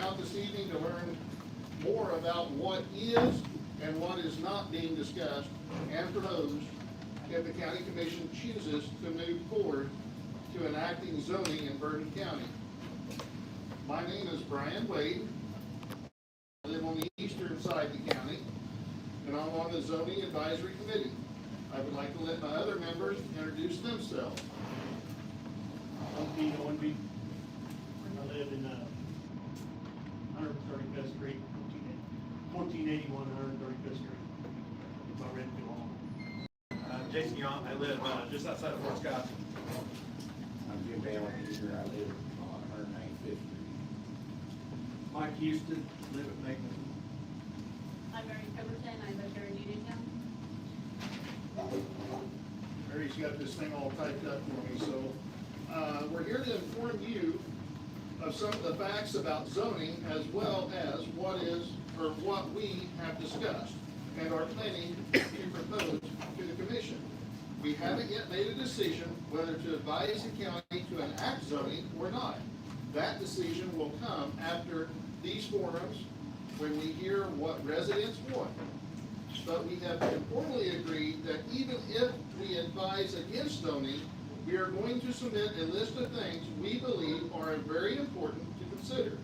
out this evening to learn more about what is and what is not being discussed and proposed if the county commission chooses to move forward to enacting zoning in Bergen County. My name is Brian Wade. I live on the eastern side of the county, and I'm on the zoning advisory committee. I would like to let my other members introduce themselves. I'm Pete Owenby. I live in 135th Street, 1481 135th Street. It's my Redfield home. Jason Young, I live just outside of Fort Scott. I'm Jim Ballinger, I live on 195th Street. Mike Houston, live at Macon. I'm Mary Pemberton, I live here in Uniontown. Mary's got this thing all typed up for me, so we're here to inform you of some of the facts about zoning as well as what we have discussed and are planning to propose to the commission. We haven't yet made a decision whether to advise the county to enact zoning or not. That decision will come after these forums when we hear what residents want. But we have informally agreed that even if we advise against zoning, we are going to submit a list of things we believe are very important to consider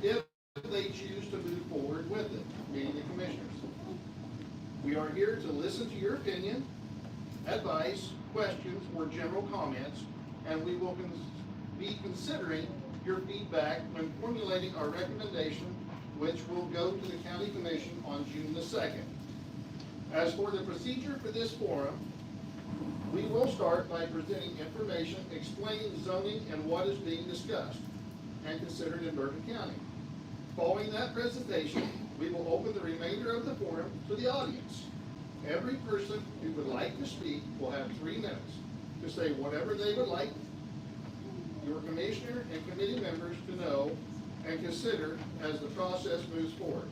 if they choose to move forward with it, meaning the commissioners. We are here to listen to your opinion, advice, questions, or general comments, and we will be considering your feedback when formulating our recommendation, which will go to the county commission on June the 2nd. As for the procedure for this forum, we will start by presenting information explaining zoning and what is being discussed and considered in Bergen County. Following that presentation, we will open the remainder of the forum to the audience. Every person who would like to speak will have 3 minutes to say whatever they would like your commissioner and committee members to know and consider as the process moves forward.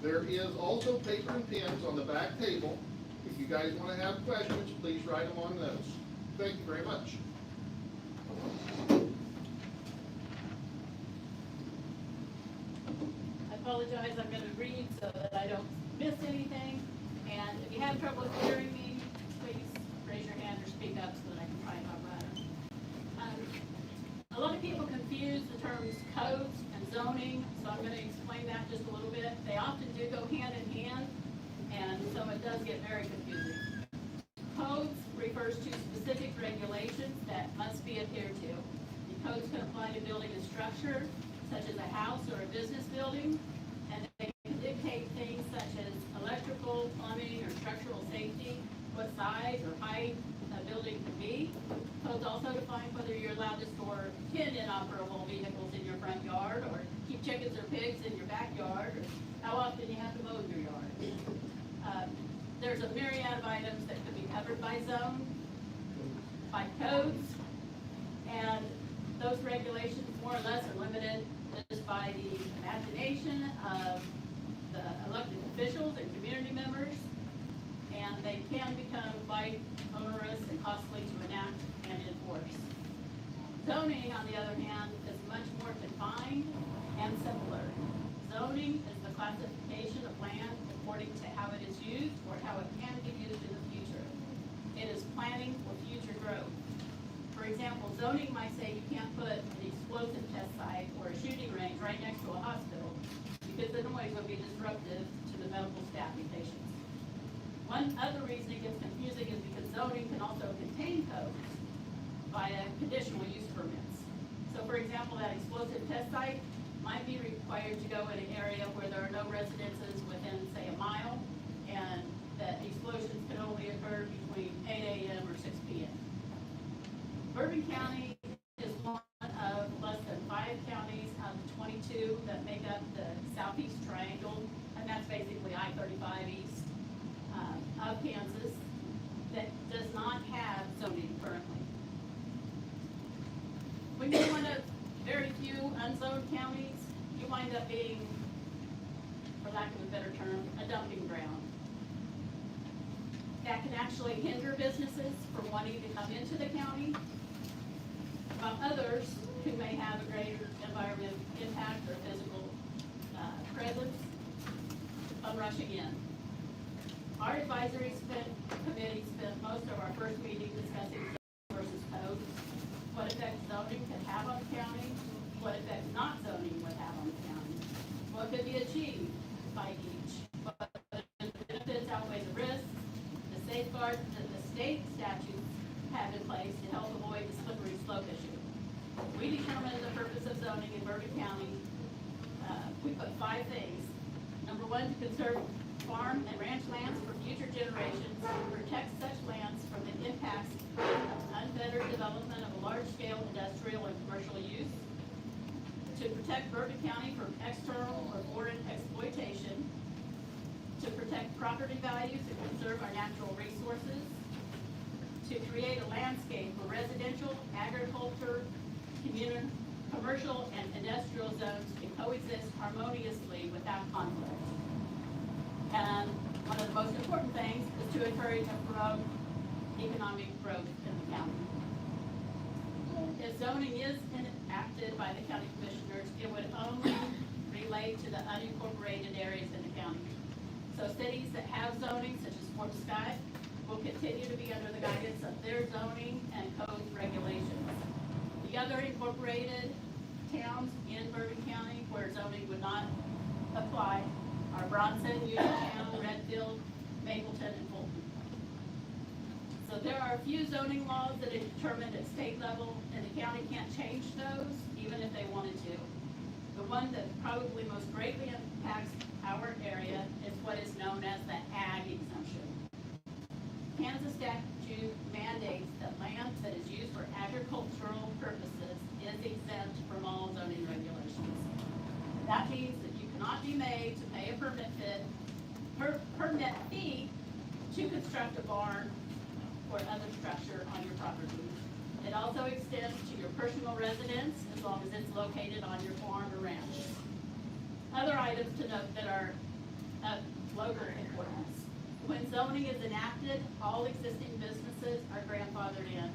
There is also paper and pens on the back table. If you guys want to have questions, please write them on those. Thank you very much. I apologize, I'm going to read so that I don't miss anything. And if you have trouble hearing me, please raise your hand or speak up so that I can try and talk louder. A lot of people confuse the terms codes and zoning, so I'm going to explain that just a little bit. They often do go hand in hand, and so it does get very confusing. Codes refers to specific regulations that must be adhered to. The codes can apply to building a structure, such as a house or a business building, and they can dictate things such as electrical, plumbing, or structural safety, what size or height a building can be. Codes also define whether you're allowed to store 10 inoperable vehicles in your front yard, or keep chickens or pigs in your backyard, or how often you have to mow your yard. There's a myriad of items that could be covered by zone, by codes, and those regulations more or less are limited just by the imagination of the elected officials and community members, and they can become quite onerous and costly to enact and enforce. Zoning, on the other hand, is much more confined and simpler. Zoning is the classification of land according to how it is used or how it can be used in the future. It is planning for future growth. For example, zoning might say you can't put an explosive test site or a shooting range right next to a hospital because the noise would be disruptive to the medical staff and patients. One other reason it gets confusing is because zoning can also contain codes via conditional use permits. So for example, that explosive test site might be required to go in an area where there are no residences within, say, a mile, and that explosions can only occur between 8 a.m. or 6 p.m. Bergen County is one of less than 5 counties out of 22 that make up the southeast triangle, and that's basically I-35 east of Kansas, that does not have zoning currently. When you're one of very few unzoned counties, you wind up being, for lack of a better term, a dumping ground. That can actually hinder businesses from wanting to come into the county, while others who may have a greater environmental impact or physical presence, Bum Rush again. Our advisory committee spent most of our first meeting discussing zoning versus code, what effect zoning could have on the county, what effect not zoning would have on the county, what could be achieved by each, what benefits outweigh the risks, the safeguards that the state statutes have in place to help avoid the slippery slope issue. We determined the purpose of zoning in Bourbon County. We put 5 things. Number 1, to conserve farm and ranch lands for future generations, to protect such lands from the impacts of unfettered development of a large-scale industrial and commercial use, to protect Bourbon County from external or foreign exploitation, to protect property values and conserve our natural resources, to create a landscape where residential, agriculture, commercial, and industrial zones can coexist harmoniously without conflict. And one of the most important things is to encourage and promote economic growth in the county. If zoning is enacted by the county commissioners, it would only relate to the unincorporated areas in the county. So cities that have zoning, such as Fort Scott, will continue to be under the guidance of their zoning and code regulations. The other incorporated towns in Bourbon County where zoning would not apply are Bronson, Uniontown, Redfield, Mapleton, and Fulton. So there are a few zoning laws that are determined at state level, and the county can't change those, even if they wanted to. The one that probably most greatly impacts our area is what is known as the ag exemption. Kansas statute mandates that land that is used for agricultural purposes is exempt from all zoning regulations. That means that you cannot be made to pay a permit fee to construct a barn or other structure on your property. It also extends to your personal residence as long as it's located on your farm or ranch. Other items to note that are of local importance. When zoning is enacted, all existing businesses are grandfathered in.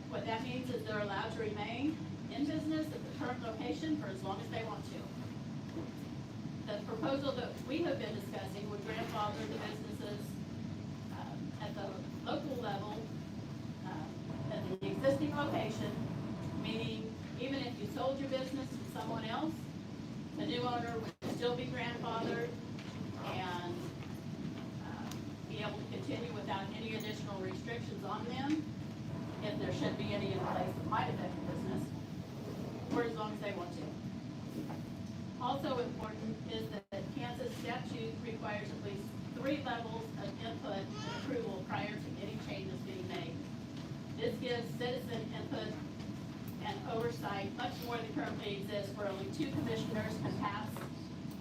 What that means is they're allowed to remain in business at the current location for as long as they want to. The proposal that we have been discussing would grandfather the businesses at the local level at the existing location, meaning even if you sold your business to someone else, the new owner would still be grandfathered and be able to continue without any additional restrictions on them, if there should be any in place that might affect the business, for as long as they want to. Also important is that Kansas statute requires at least 3 levels of input and approval prior to any changes being made. This gives citizen input and oversight much more than currently exists, where only 2 commissioners can pass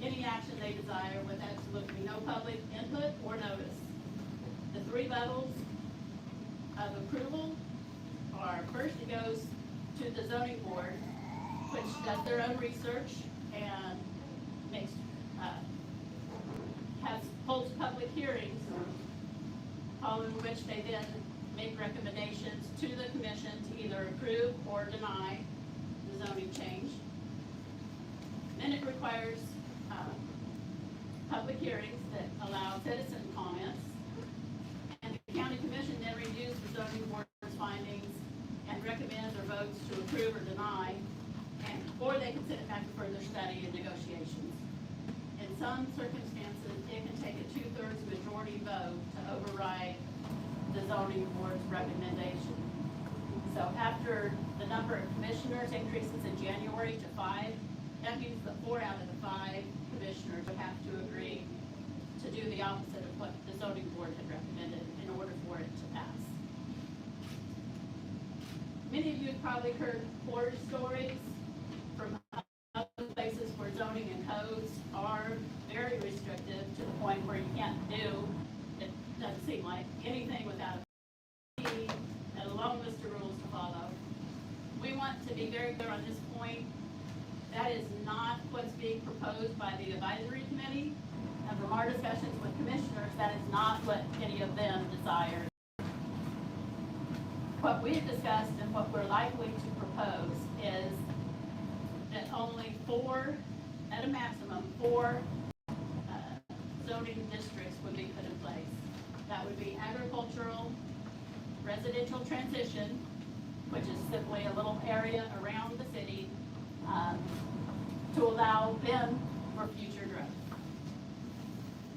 any action they desire with absolutely no public input or notice. The 3 levels of approval are, first it goes to the zoning board, which does their own research and makes, holds public hearings, following which they then make recommendations to the commission to either approve or deny the zoning change. Then it requires public hearings that allow citizen comments, and the county commission then reviews the zoning board's findings and recommends or votes to approve or deny, or they can send it back for further study and negotiations. In some circumstances, it can take a 2/3 majority vote to override the zoning board's recommendation. So after the number of commissioners increases in January to 5, that means that 4 out of the 5 commissioners would have to agree to do the opposite of what the zoning board had recommended in order for it to pass. Many of you have probably heard horror stories from other places where zoning and codes are very restrictive to the point where you can't do, it doesn't seem like, anything without a fee and a long list of rules to follow. We want to be very clear on this point. That is not what's being proposed by the advisory committee. And from our discussions with commissioners, that is not what any of them desire. What we've discussed and what we're likely to propose is that only 4 at a maximum, 4 zoning districts would be put in place. That would be agricultural, residential transition, which is simply a little area around the city, to allow them for future growth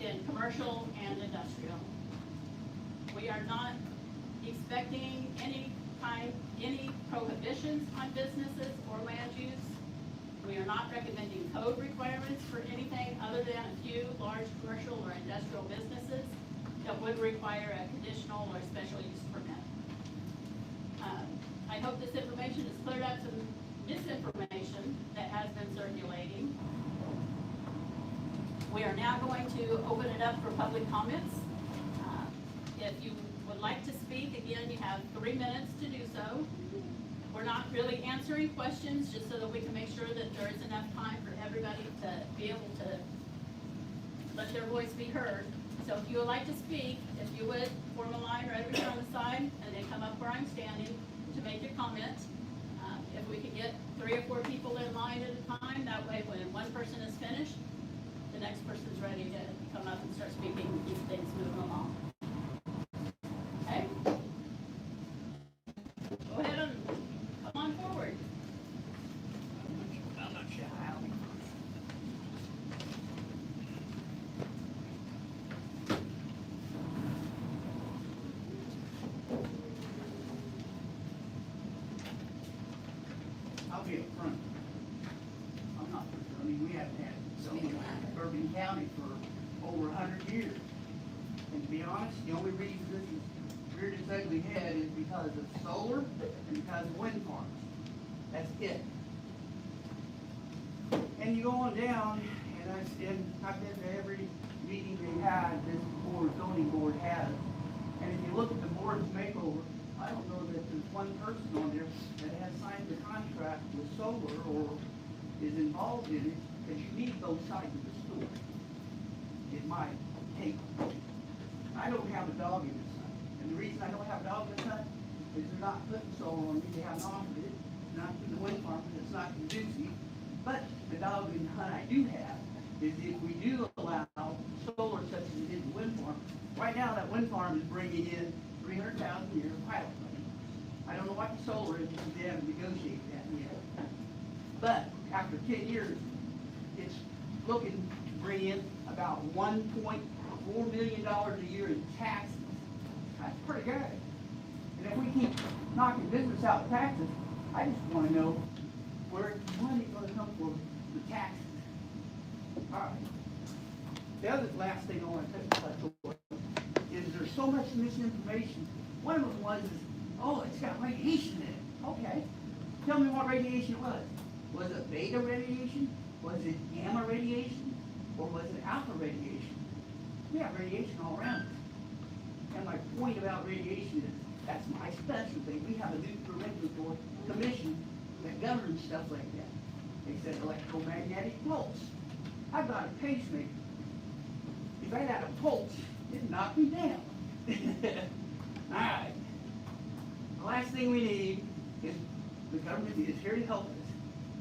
in commercial and industrial. We are not expecting any prohibitions on businesses or land use. We are not recommending code requirements for anything other than a few large commercial or industrial businesses that would require a conditional or special use permit. I hope this information has cleared up some misinformation that has been circulating. We are now going to open it up for public comments. If you would like to speak, again, you have 3 minutes to do so. We're not really answering questions, just so that we can make sure that there is enough time for everybody to be able to let their voice be heard. So if you would like to speak, if you would, form a line right over here on the side, and then come up where I'm standing to make your comment. If we could get 3 or 4 people in line at a time, that way when one person is finished, the next person's ready to come up and start speaking and keep things moving along. Okay? Go ahead and come on forward. I'm not sure how. I'll be up front. I'm not, I mean, we haven't had zoning in Bourbon County for over 100 years. And to be honest, the only reason this has reared its ugly head is because of solar and because of wind farms. That's it. And you go on down, and I've been to every meeting they had, this zoning board has. And if you look at the board's makeover, I don't know that there's one person on there that has signed the contract with solar or is involved in it, because you need both sides of the story, is my take. I don't have a dog in this hunt, and the reason I don't have a dog in this hunt is they're not putting solar on me, they haven't offered it, not in the wind farm, because it's not conducive. But the dog in the hunt I do have is if we do allow solar such as it is in the wind farm, right now that wind farm is bringing in 300,000 a year of pilot money. I don't know what the solar is, because they haven't negotiated that yet. But after 10 years, it's looking to bring in about $1.4 million a year in taxes. That's pretty good. And if we keep knocking business out of taxes, I just want to know where the money is going to come from, the taxes. All right. The other last thing I want to touch on is there's so much misinformation. One of them was, oh, it's got radiation in it. Okay. Tell me what radiation it was. Was it beta radiation? Was it gamma radiation? Or was it alpha radiation? We have radiation all around us. And my point about radiation is that's my specialty. We have a nuclear regulatory commission that governs stuff like that. They said electromagnetic pulse. I've got a pacemaker. If I had a pulse, it'd knock me down. All right. The last thing we need is the government is here to help us.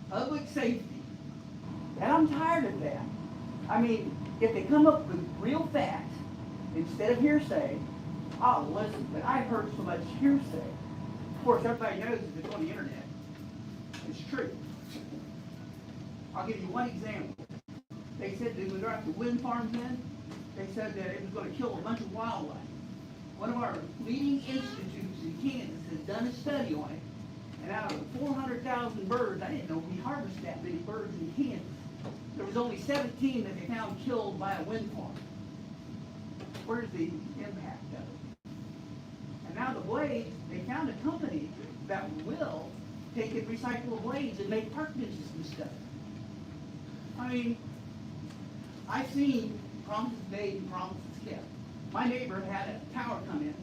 Public safety. And I'm tired of that. I mean, if they come up with real facts instead of hearsay, I'll listen. But I've heard so much hearsay. Of course, everybody knows it's on the internet. It's true. I'll give you one example. They said that when we brought the wind farms in, they said that it was going to kill a bunch of wildlife. One of our leading institutes in Kansas has done a study on it, and out of 400,000 birds, I didn't know we harvest that many birds in Kansas. There was only 17 that they found killed by a wind farm. Where's the impact of it? And now the blades, they found a company that will take and recycle the blades and make park benches and stuff. I mean, I've seen promises made and promises kept. My neighbor had a tower come in,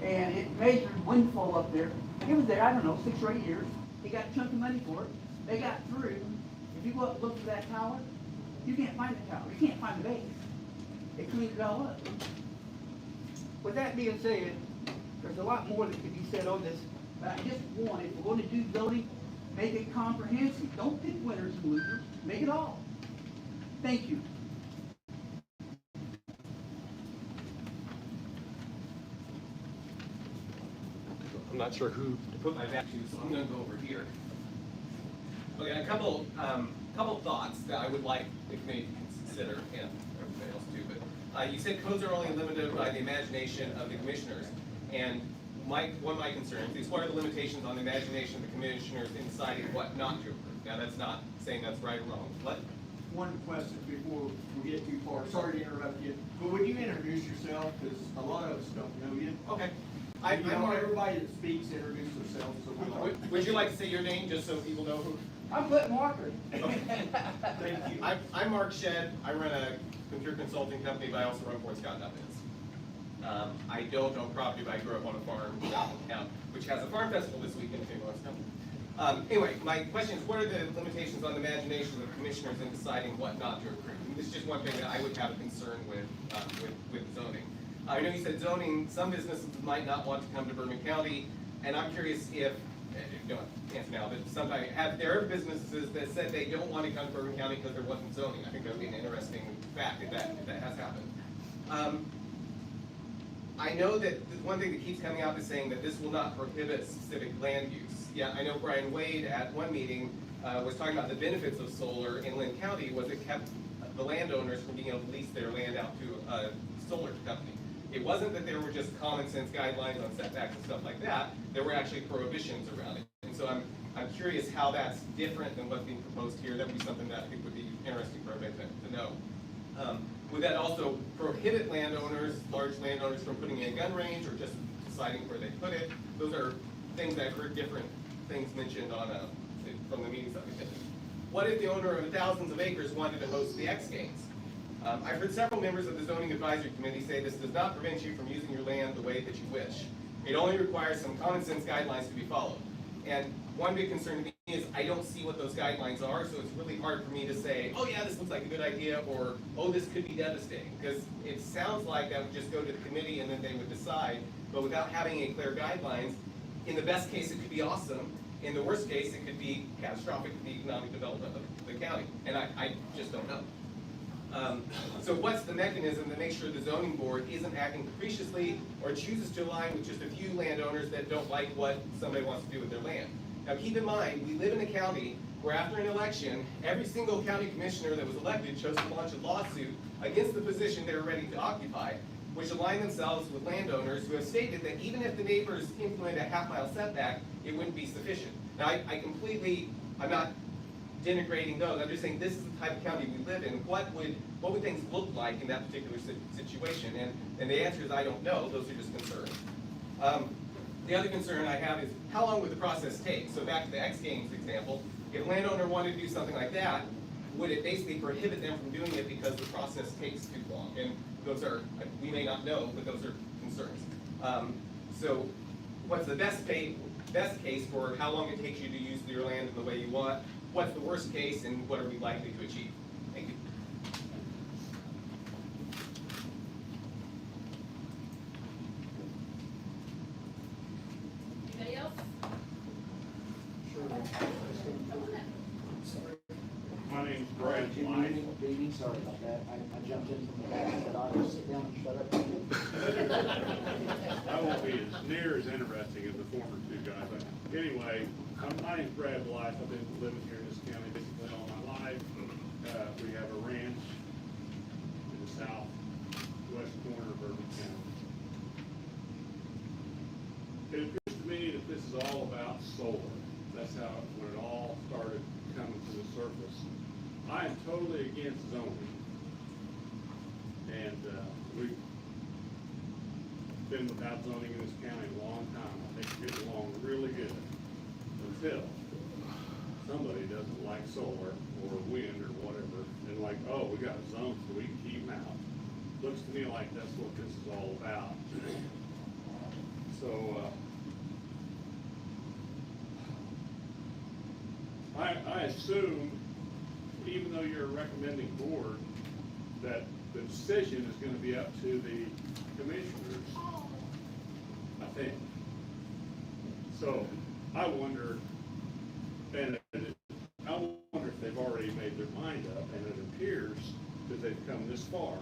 and it measured windfall up there. It was there, I don't know, 6 or 8 years. He got a chunk of money for it. They got through. If you go up and look for that tower, you can't find the tower. You can't find the base. They cleaned it all up. With that being said, there's a lot more that could be said on this, but I just want, if we're going to do zoning, make it comprehensive. Don't pick winners and losers. Make it all. Thank you. I'm not sure who to put my back to, so I'm gonna go over here. Okay, a couple thoughts that I would like the committee to consider, and everybody else too, but you said codes are only limited by the imagination of the commissioners. And one of my concerns is what are the limitations on the imagination of the commissioners in deciding what not to approve? Now, that's not saying that's right or wrong. What? One question before we get too far, sorry to interrupt you, but would you introduce yourself, because a lot of us don't know you. Okay. I I'm want Mark. everybody that speaks to introduce themselves, so we like. Would you like to say your name, just so people know who? I'm putting Walker. Thank you. I'm Mark Shedd. I run a computer consulting company, but I also run Boy Scout Biz. I don't own property, but I grew up on a farm south of town, which has a farm festival this weekend, if anyone wants to come. Anyway, my question is, what are the limitations on the imagination of commissioners in deciding what not to approve? And this is just one thing that I would have a concern with zoning. I know you said zoning, some businesses might not want to come to Bourbon County, and I'm curious if, don't answer now, but sometimes, there are businesses that said they don't want to come to Bourbon County because there wasn't zoning. I think that would be an interesting fact if that has happened. I know that the one thing that keeps coming out is saying that this will not prohibit specific land use. Yeah, I know Brian Wade at one meeting was talking about the benefits of solar in Lynn County was it kept the landowners from being able to lease their land out to a solar company. It wasn't that there were just common sense guidelines on setbacks and stuff like that. There were actually prohibitions around it. And so I'm curious how that's different than what's being proposed here. That would be something that I think would be interesting for everybody to know. Would that also prohibit landowners, large landowners, from putting in a gun range or just deciding where they put it? Those are things I've heard different things mentioned on from the meetings that we've been to. What if the owner of thousands of acres wanted to host the X Games? I've heard several members of the Zoning Advisory Committee say this does not prevent you from using your land the way that you wish. It only requires some common sense guidelines to be followed. And one big concern to me is I don't see what those guidelines are, so it's really hard for me to say, oh yeah, this looks like a good idea, or oh, this could be devastating. Because it sounds like that would just go to the committee and then they would decide, but without having any clear guidelines, in the best case it could be awesome, in the worst case it could be catastrophic to the economic development of the county, and I just don't know. So what's the mechanism to make sure the zoning board isn't acting capriciously or chooses to align with just a few landowners that don't like what somebody wants to do with their land? Now keep in mind, we live in a county where after an election, every single county commissioner that was elected chose to launch a lawsuit against the position they were ready to occupy, which aligned themselves with landowners who have stated that even if the neighbors implement a half-mile setback, it wouldn't be sufficient. Now I'm not denigrating those. I'm just saying this is the type of county we live in. What would things look like in that particular situation? And the answer is I don't know. Those are just concerns. The other concern I have is how long would the process take? So back to the X Games example, if a landowner wanted to do something like that, would it basically prohibit them from doing it because the process takes too long? And those are, we may not know, but those are concerns. So what's the best case for how long it takes you to use your land in the way you want? What's the worst case, and what are we likely to achieve? Thank you. Anybody else? My name's Brad Jimmy, White. Davey, sorry about that. I jumped in from the back, but I will sit down and shut up. I won't be as near as interesting as the former two guys. But anyway, my name's Brad Blythe. I've been living here in this county basically all my life. We have a ranch in the southwest corner of Bourbon County. It appears to me that this is all about solar. That's how, when it all started coming to the surface. I am totally against zoning. And we've been without zoning in this county a long time. I think we're getting along really good until somebody doesn't like solar or wind or whatever, and like, oh, we got a zone so we can keep them out. Looks to me like that's what this is all about. So, I assume, even though you're a recommending board, that the decision is gonna be up to the commissioners, I think. So, I wonder, and I wonder if they've already made their mind up, and it appears because they've come this far,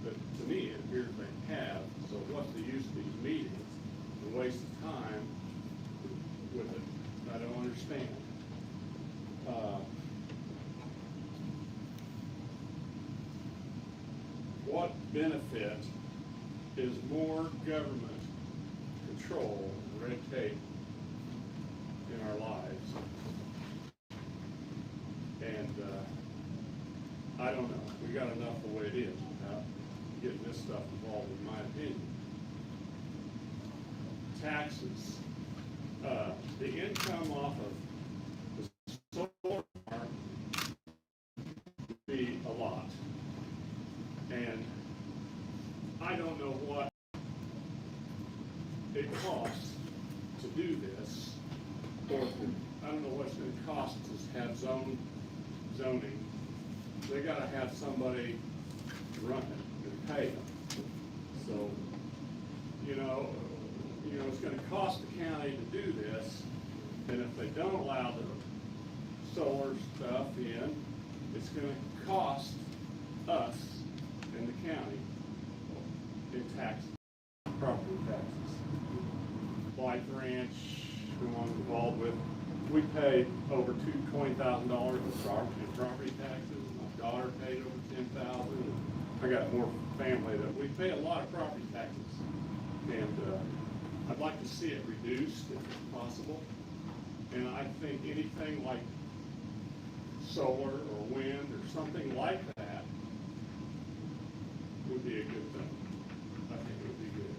but to me, it appears they have, so what's the use of these meetings, the waste of time with it? I don't understand. What benefit is more government control and red tape in our lives? And, I don't know, we got enough the way it is without getting this stuff involved, in my opinion. Taxes, the income off of the solar farm would be a lot. And I don't know what it costs to do this, or I don't know what it's gonna cost to have zoning. They gotta have somebody run it and pay them. So, you know, it's gonna cost the county to do this, and if they don't allow the solar stuff in, it's gonna cost us in the county in taxes, property taxes. Blythe Ranch, who I'm involved with, we pay over $20,000 in property taxes. My daughter paid over $10,000. I got more family that we pay a lot of property taxes, and I'd like to see it reduced if it's possible. And I think anything like solar or wind or something like that would be a good thing. I think it would be good.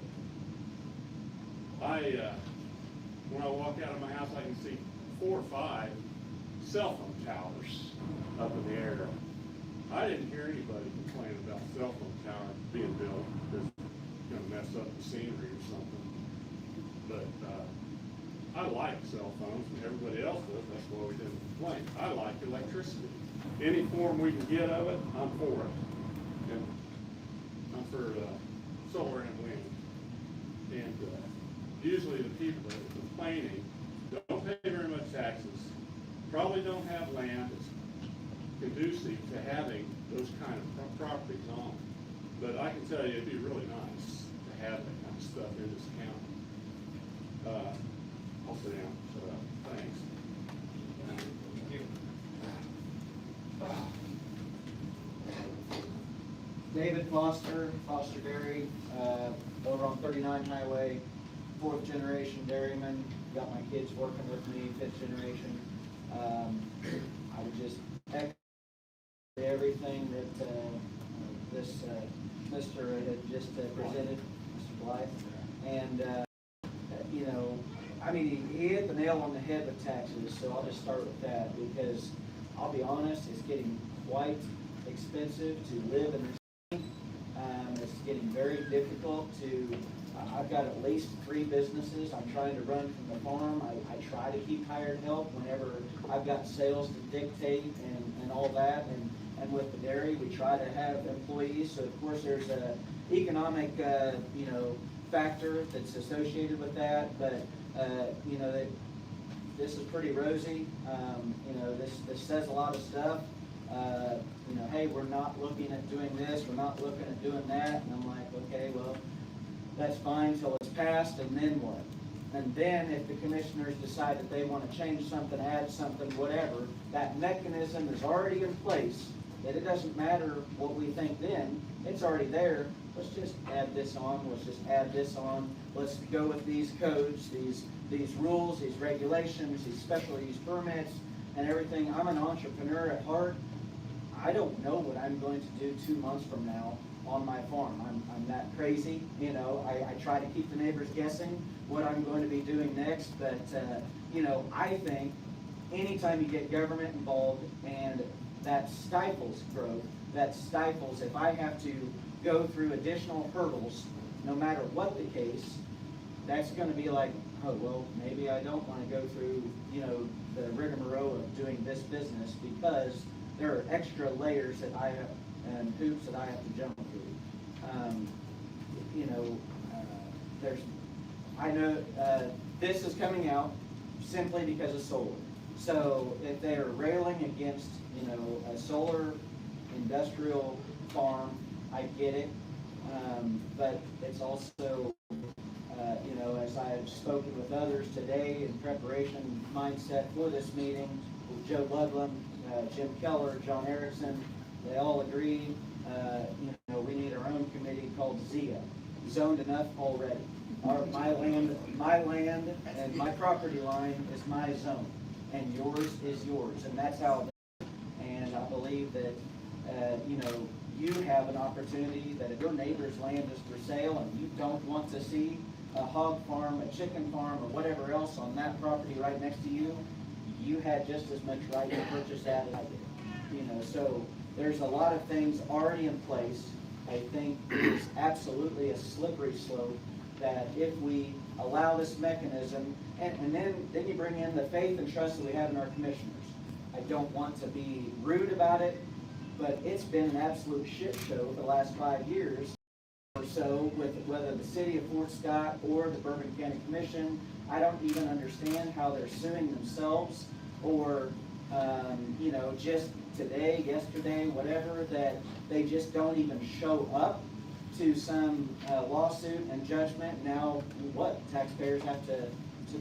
When I walk out of my house, I can see 4 or 5 cell phone towers up in the air. I didn't hear anybody complain about cell phone towers being built because it's gonna mess up the scenery or something. But, I like cell phones, and everybody else does, that's why we didn't complain. I like electricity. Any form we can get of it, I'm for it. And I'm for, solar and wind. And, usually the people that are complaining don't pay very much taxes, probably don't have land that's conducive to having those kind of properties on. But I can tell you, it'd be really nice to have that kind of stuff in this county. I'll sit down, shut up, thanks. David Foster, Foster Dairy, over on 39 Highway, 4th generation dairyman. Got my kids working with me, 5th generation. I would just echo everything that this Mr. had just presented, Mr. Blythe. And, you know, I mean, he hit the nail on the head with taxes, so I'll just start with that, because I'll be honest, it's getting quite expensive to live in this city. It's getting very difficult to, I've got at least 3 businesses I'm trying to run from the farm. I try to keep hired help whenever I've got sales to dictate and all that. And with the dairy, we try to have employees. So of course there's a economic, you know, factor that's associated with that. But, you know, this is pretty rosy. You know, this says a lot of stuff. You know, hey, we're not looking at doing this, we're not looking at doing that. And I'm like, okay, well, that's fine till it's passed, and then what? And then if the commissioners decide that they want to change something, add something, whatever, that mechanism is already in place, that it doesn't matter what we think then, it's already there. Let's just add this on, let's just add this on, let's go with these codes, these rules, these regulations, these special use permits, and everything. I'm an entrepreneur at heart. I don't know what I'm going to do 2 months from now on my farm. I'm that crazy, you know. I try to keep the neighbors guessing what I'm going to be doing next, but you know, I think anytime you get government involved, and that stifles growth, that stifles, if I have to go through additional hurdles, no matter what the case, that's going to be like, oh, well, maybe I don't want to go through, you know, the rigmarole of doing this business, because there are extra layers that I have, and hoops that I have to jump through. You know, I know this is coming out simply because of solar. So if they are railing against, you know, a solar industrial farm, I get it. But it's also, you know, as I have spoken with others today in preparation mindset for this meeting, with Joe Ludlam, Jim Keller, John Erickson, they all agree, you know, we need our own committee called ZIA, zoned enough already. My land and my property line is my zone, and yours is yours, and that's how. And I believe that, you know, you have an opportunity that if your neighbor's land is for sale and you don't want to see a hog farm, a chicken farm, or whatever else on that property right next to you, you had just as much right to purchase that as I did. You know, so there's a lot of things already in place. I think it's absolutely a slippery slope that if we allow this mechanism, and then you bring in the faith and trust that we have in our commissioners. I don't want to be rude about it, but it's been an absolute shit show the last 5 years or so with whether the city of Fort Scott or the Bourbon County Commission. I don't even understand how they're suing themselves or, you know, just today, yesterday, whatever, that they just don't even show up to some lawsuit and judgment. Now, what, taxpayers have to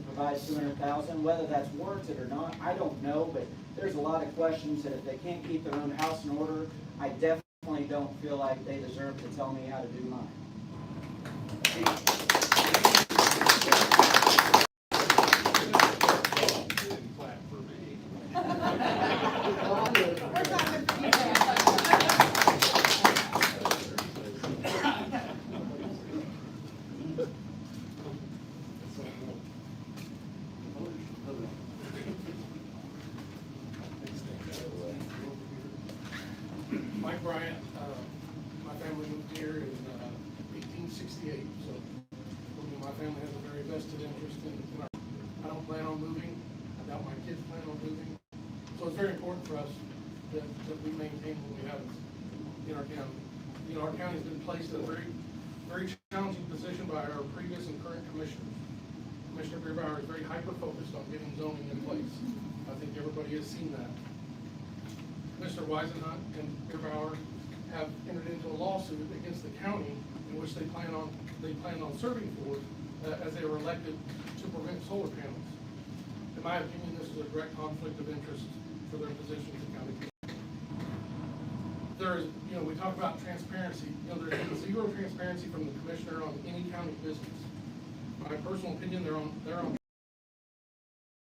provide $200,000, whether that's warranted or not, I don't know, but there's a lot of questions that if they can't keep their own house in order, I definitely don't feel like they deserve to tell me how to do mine. Didn't clap for me. We're talking for you. Mike Bryant, my family moved here in 1868, so my family has a very vested interest in our, I don't plan on moving, I doubt my kids plan on moving, so it's very important for us that we maintain what we have in our county. You know, our county's been placed in a very challenging position by our previous and current commissioners. Commissioner Beerbauer is very hyper-focused on getting zoning in place. I think everybody has seen that. Mr. Weisenhunt and Beerbauer have entered into a lawsuit against the county in which they plan on serving for as they were elected to prevent solar panels. In my opinion, this is a direct conflict of interest for their positions in county. There is, you know, we talk about transparency. You know, there's been zero transparency from the commissioner on any county business. My personal opinion, they're on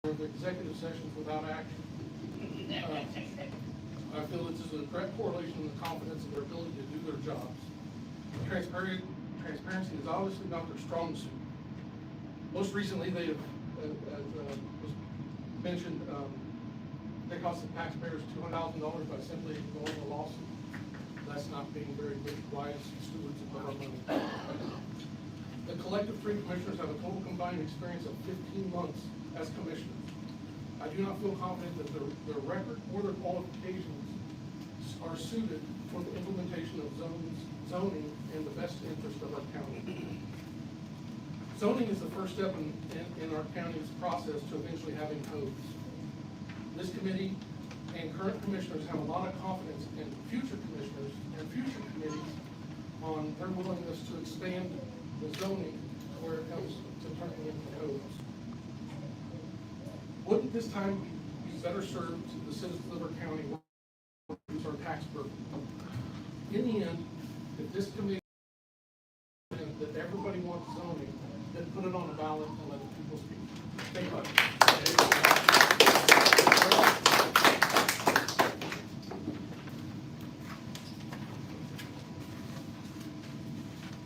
the executive sessions without action. I feel this is a direct correlation in the confidence of their ability to do their jobs. Transparency is obviously not their strong suit. Most recently, they have, as was mentioned, they cost the taxpayers $200,000 by simply ignoring a lawsuit. That's not being very good, wise stewards of our money. The collective three commissioners have a total combined experience of 15 months as commissioners. I do not feel confident that their record or their qualifications are suited for the implementation of zoning in the best interest of our county. Zoning is the first step in our county's process to eventually having codes. This committee and current commissioners have a lot of confidence in future commissioners and future committees on their willingness to expand the zoning where it comes to turning into codes. Wouldn't this time be better served to the citizens of our county who reduce our tax burden? In the end, if this committee that everybody wants zoning, then put it on the ballot and let the people speak. Thank you.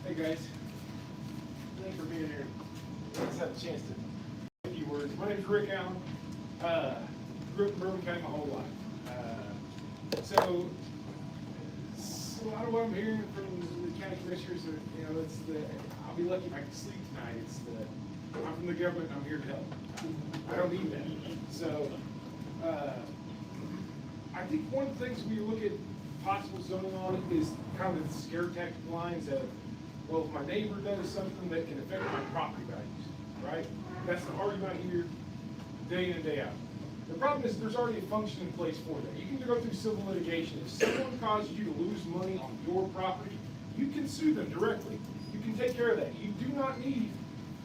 Hey guys, thanks for being here. Let's have a chance to say a few words. My name's Rick Allen. Grew up in Bourbon County my whole life. So a lot of what I'm hearing from the county commissioners are, you know, it's the, I'll be lucky if I can sleep tonight. It's the, I'm from the government and I'm here to help. I don't need that. So I think one of the things we look at possible zoning on is kind of the scare tactic lines of, well, if my neighbor does something that can affect my property values, right? That's the argument I hear day in and day out. The problem is there's already a function in place for that. You can go through civil litigation. If someone causes you to lose money on your property, you can sue them directly. You can take care of that. You do not need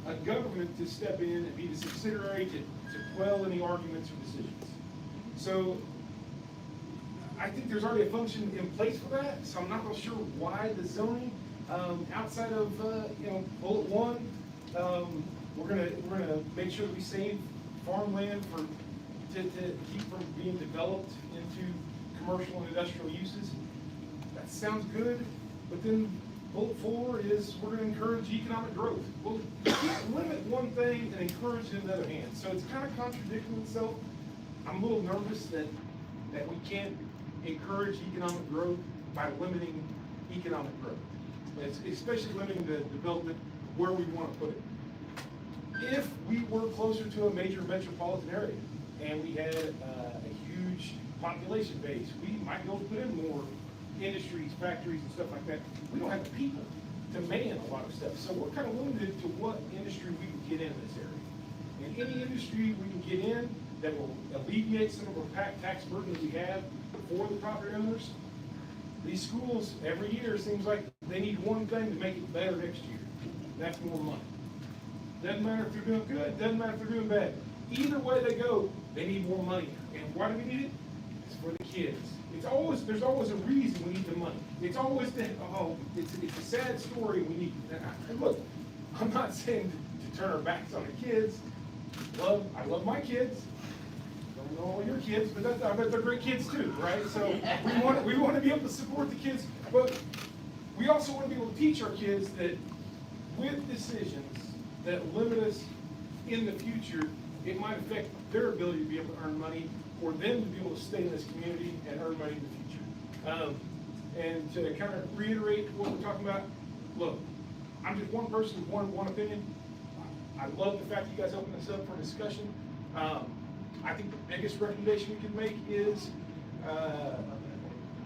a government to step in and be the subsidiary to quell any arguments or decisions. So I think there's already a function in place for that, so I'm not real sure why the zoning, outside of, bullet one, we're gonna make sure that we save farmland to keep from being developed into commercial and industrial uses. That sounds good, but then bullet four is we're gonna encourage economic growth. Well, you can't limit one thing and encourage it in the other hand, so it's kind of contradicting itself. I'm a little nervous that we can't encourage economic growth by limiting economic growth. It's especially limiting the development where we want to put it. If we were closer to a major metropolitan area and we had a huge population base, we might be able to put in more industries, factories and stuff like that. We don't have the people to man a lot of stuff, so we're kind of limited to what industry we can get in this area. And any industry we can get in that will alleviate some of our tax burden that we have for the property owners. These schools, every year, seems like they need one thing to make it better next year. That's more money. Doesn't matter if they're doing good, doesn't matter if they're doing bad. Either way they go, they need more money. And why do we need it? It's for the kids. There's always a reason we need the money. It's always it's a sad story we need. And look, I'm not saying to turn our backs on the kids. I love my kids. Don't know all your kids, but I bet they're great kids too, right? So we want to be able to support the kids, but we also want to be able to teach our kids that with decisions that limit us in the future, it might affect their ability to be able to earn money, or them to be able to stay in this community and earn money in the future. And to kind of reiterate what we're talking about, look, I'm just one person with one opinion. I love the fact you guys opened this up for discussion. I think the biggest recommendation we can make is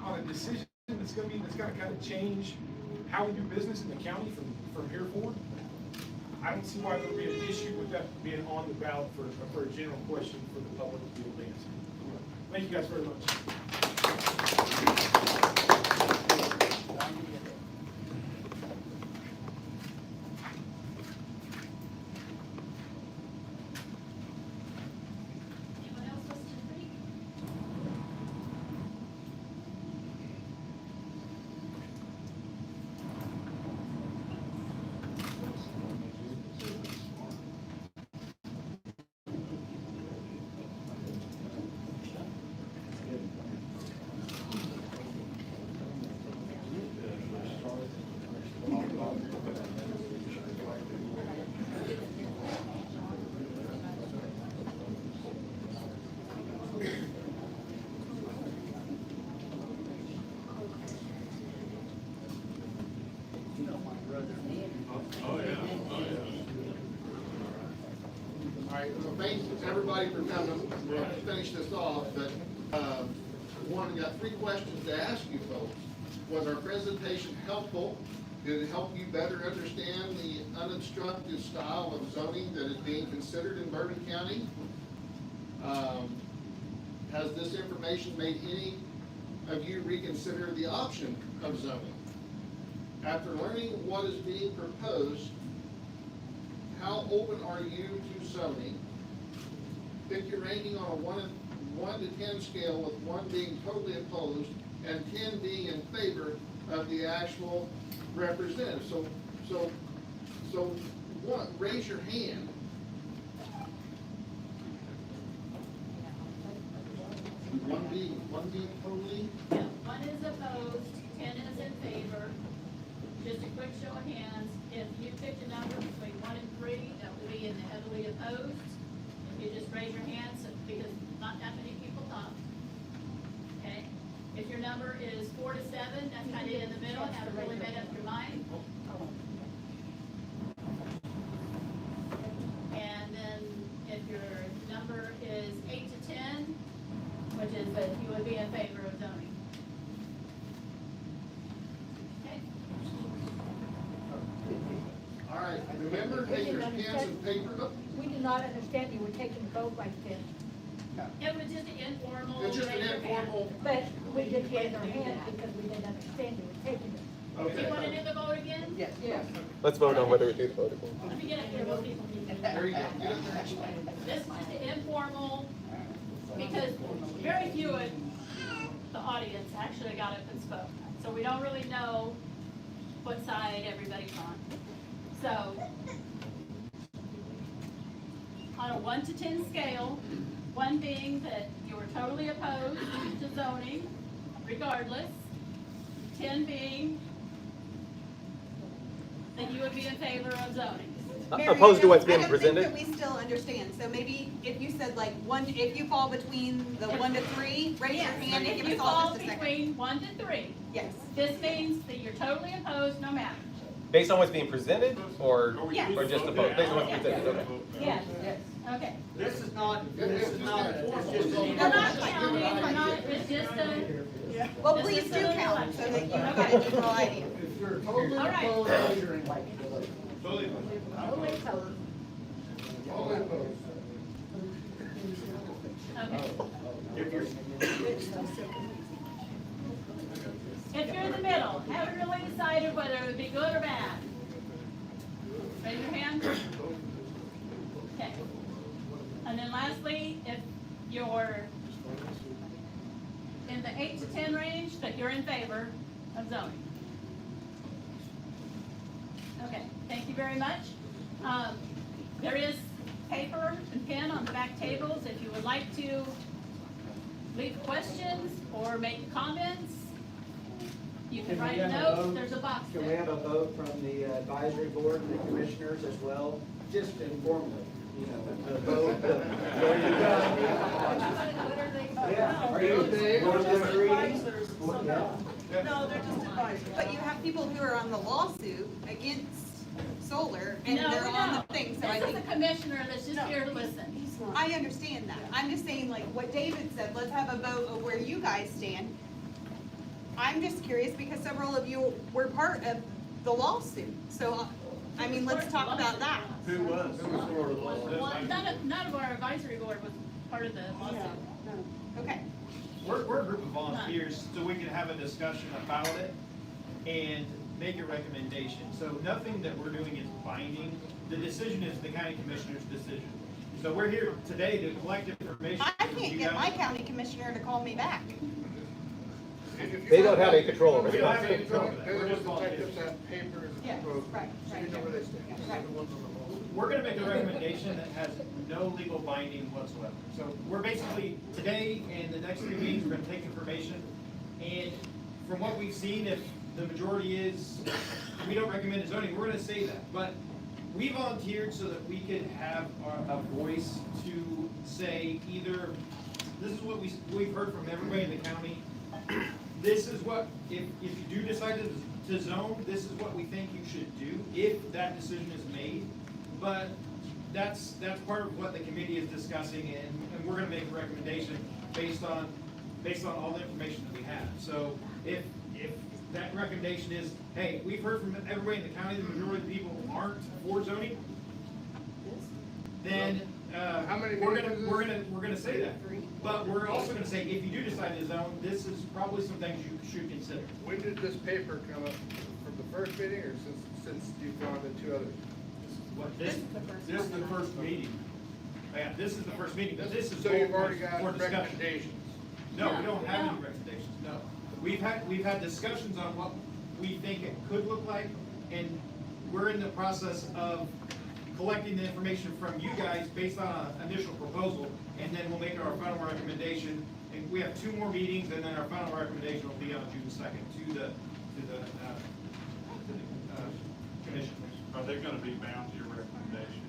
on a decision that's going to kind of change how we do business in the county from here forward. I don't see why there would be an issue with that being on the ballot for a general question for the public to be able to answer. Thank you guys very much. Anyone else wish to speak? All right, so thanks everybody for coming. We'll finish this off, but got 3 questions to ask you folks. Was our presentation helpful? Did it help you better understand the unobstructed style of zoning that is being considered in Bourbon County? Has this information made any of you reconsider the option of zoning? After learning what is being proposed, how open are you to zoning? Pick your ranking on a 1 to 10 scale, with 1 being totally opposed and 10 being in favor of the actual representative. So what? Raise your hand. One being totally. Yeah, 1 is opposed, 10 is in favor. Just a quick show of hands. If you picked a number between 1 and 3, that would be in the heavily opposed. If you just raise your hands, because not that many people talk. Okay? If your number is 4 to 7, that's kind of in the middle, haven't really made up your mind. And then if your number is 8 to 10, which is that you would be in favor of zoning. Okay? All right, remember, take your pens and paper. We do not understand you were taking the vote like this. It was just an informal. It's just an raise your hand. informal, But we didn't raise our hand because we didn't understand you were taking it. Do you okay. wanna do the vote again? Yes. Yes. Let's vote on whether we do the vote again. Let me get up here, most people need There you to. go. Get up there and explain. This was the informal, because very few of the audience actually got up and spoke. So we don't really know what side everybody's on. So, on a 1 to 10 scale, 1 being that you were totally opposed to zoning regardless, 10 being that you would be in favor of zoning. Opposed to what's being I don't presented? think that we still understand, so maybe if you said like one, if you fall between the 1 to 3, raise your hand and If give you us all fall just a second. between 1 to 3, Yes. this means that you're totally opposed no matter. Based on what's being presented, or, Yes. or just opposed? Based on what's presented, okay. Yes, Yes. okay. This is not, this is not, it's just We're a. not counting, we're not, it's just a, Well, This please is do another count, one. so that you get a general idea. If you're totally All right. opposed, raise your hand. Totally opposed. Totally opposed. okay. If you're in the middle, haven't really decided whether it would be good or bad. Raise your hand. Okay. And then lastly, if you're in the 8 to 10 range, that you're in favor of zoning. Okay, thank you very much. There is paper and pen on the back tables if you would like to leave questions or make comments. You can write a note, there's a box Can we there. have a vote from the advisory board and the commissioners as well, just informally, you know, the vote? Yeah, are you, one of them agrees? Yeah. No, they're just advisors. But you have people who are on the lawsuit against solar, and No, they're we on don't. the thing, so I This is think. a commissioner that's just here to listen. I understand that. I'm just saying, like, what David said, let's have a vote of where you guys stand. I'm just curious because several of you were part of the lawsuit, so, I mean, let's talk about that. Who was? Well, none of our advisory board was part of the lawsuit. Okay. We're a group of volunteers, so we can have a discussion about it and make a recommendation. So nothing that we're doing is binding. The decision is the county commissioner's decision. So we're here today to collect information. I from can't you get my guys. county commissioner to call me back. They don't have any control over We don't have any it. control over that. We're just volunteers. Yes, right, right. Right. We're gonna make a recommendation that has no legal binding whatsoever. So we're basically, today and the next 3 meetings, we're gonna take information. And from what we've seen, if the majority is, we don't recommend zoning, we're gonna say that. But we volunteered so that we could have a voice to say either, this is what we've heard from everybody in the county. This is what, if you do decide to zone, this is what we think you should do, if that decision is made. But that's part of what the committee is discussing, and we're gonna make a recommendation based on all the information that we have. So if that recommendation is, hey, we've heard from everybody in the county, the majority of the people aren't for zoning, then, we're gonna say that. But we're also gonna say, if you do decide to zone, this is probably some things you should consider. When did this paper come up, from the first meeting, or since you've gone to 2 others? This is the first meeting. Yeah, this is the first meeting, but this is. So you've already got for discussion. recommendations? No, we don't have any recommendations, no. We've had discussions on what we think it could look like, and we're in the process of collecting the information from you guys based on an initial proposal, and then we'll make our final recommendation. And we have 2 more meetings, and then our final recommendation will be on June 2nd to the commission. Are they gonna be bound to your recommendation?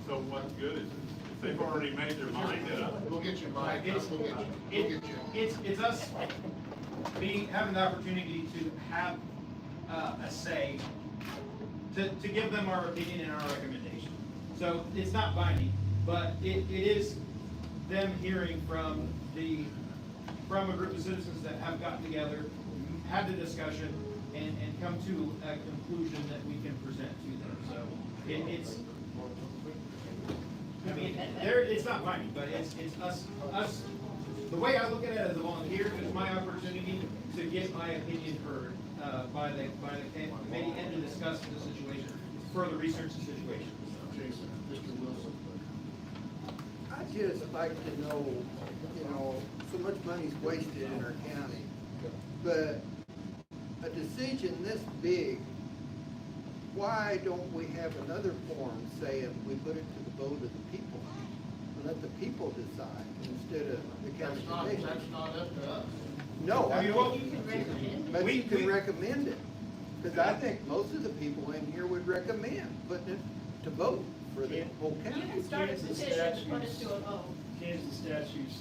So what good is it? If they've already made their mind up. We'll get you, Mike. We'll get you. We'll get you. It's us having the opportunity to have a say, to give them our opinion and our recommendation. So it's not binding, but it is them hearing from a group of citizens that have gotten together, had the discussion, and come to a conclusion that we can present to them. So it's, I mean, it's not binding, but it's us, the way I look at it as a volunteer, it's my opportunity to get my opinion heard, by the committee and to discuss the situation, further research the situation. Jason, Mr. Wilson. I'd just like to know, so much money's wasted in our county, but a decision this big, why don't we have another forum saying we put it to the vote of the people? And let the people decide instead of the county commission. That's not up to us. No, I mean, well, You can recommend. but you can we- recommend it. Because I think most of the people in here would recommend putting it to vote for the whole You county. can start a petition to put it to a vote. Kansas statutes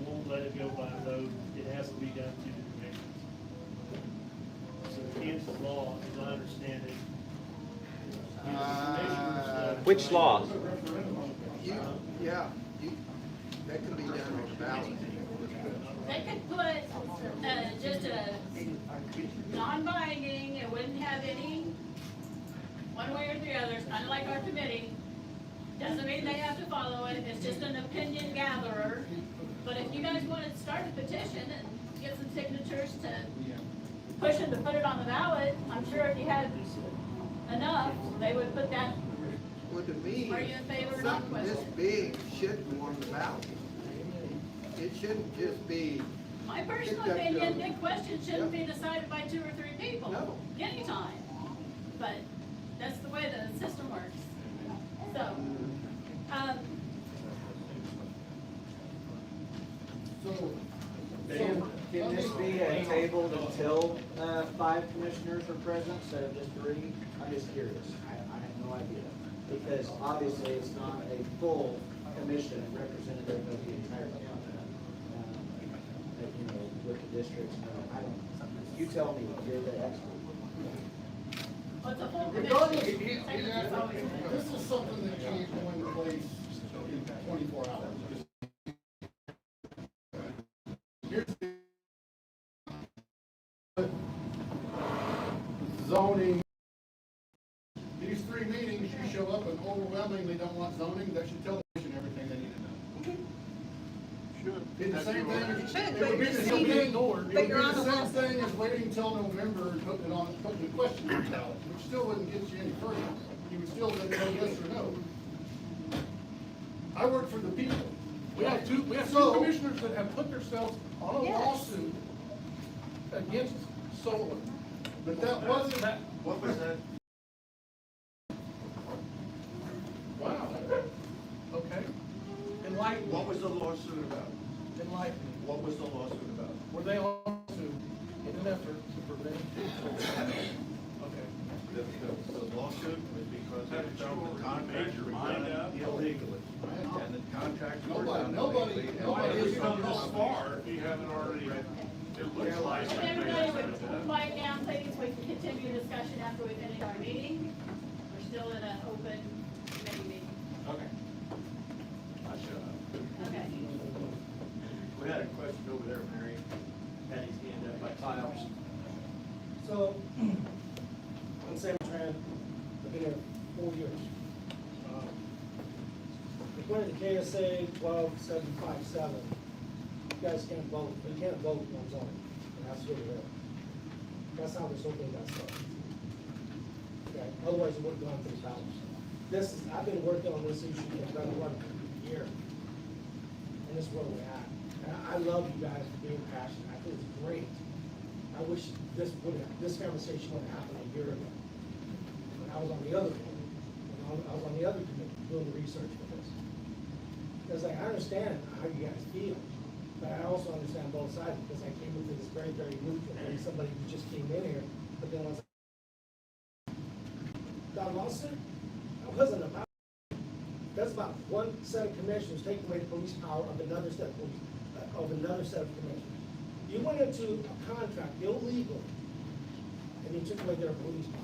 won't let it go by vote, it has to be done through the commissions. So Kansas law, as I understand it, gives the commissioners, Which law? That can be done on the ballot. They could put, just a non-binding, it wouldn't have any, one way or the other, it's kind of like our committee. Doesn't mean they have to follow it, it's just an opinion gatherer. But if you guys want to start a petition and get some signatures to push it to put it on the ballot, I'm sure if you had enough, they would put that. Well, to me, Are you in favor or not something this question? big should go on the ballot. It shouldn't just be, My personal Picked up opinion, the- big questions shouldn't be decided by 2 or 3 people. No. Anytime. But that's the way the system works. So, Can this be tabled until 5 commissioners are present instead of just 3? I'm just curious. I have no idea. Because obviously it's not a full commission representative of the entire county. With the districts, I don't, you tell me, you're the expert. what's a full Regardless, commission? Secretary's always been- this is something that can't go into place in 24 hours. Here's zoning. These 3 meetings, you show up and overwhelmingly don't want zoning, that should tell the commission everything they need to know. Should. Be the same thing. It should, It but would be you're the saying- same thing. It would but be you're on the the same law. thing as waiting until November and putting the question on the ballot, which still wouldn't get you any further. You would still go yes or no. I work for the people. We have two So- commissioners that have put themselves on a Yes. lawsuit against solar. But that wasn't, What was that? Wow. Okay. Enlighten me. What was the lawsuit about? Enlighten me. What was the lawsuit about? Were they on to, in an effort to prevent? Okay. The lawsuit was because they felt the contracts were done illegally. And the contracts were done Nobody illegally. Why have we is come this far if you haven't already, it looks like. If everybody would quiet down, please, we can continue discussion after we finish our meeting. We're still in an open committee meeting. Okay. I shut up. Okay. We had a question over there, Mary. Had his hand up by Kyle. So, on San Tran, I've been here 4 years. According to KSA 12757, you guys can't vote, you can't vote on zoning, and that's really rare. That's how this whole thing got started. Okay, otherwise it wouldn't go on to the ballot. I've been working on this issue for about 1 year, and this is where we're at. And I love you guys for being passionate, I think it's great. I wish this conversation would have happened a year ago. When I was on the other committee, doing the research for this. Because I understand how you guys feel, but I also understand both sides, because I came into this very, very neutral, and somebody who just came in here, but then was that lawsuit, that wasn't about, that's about one set of commissioners taking away the police power of another set of commissioners. You went into a contract illegal, and you took away their police power.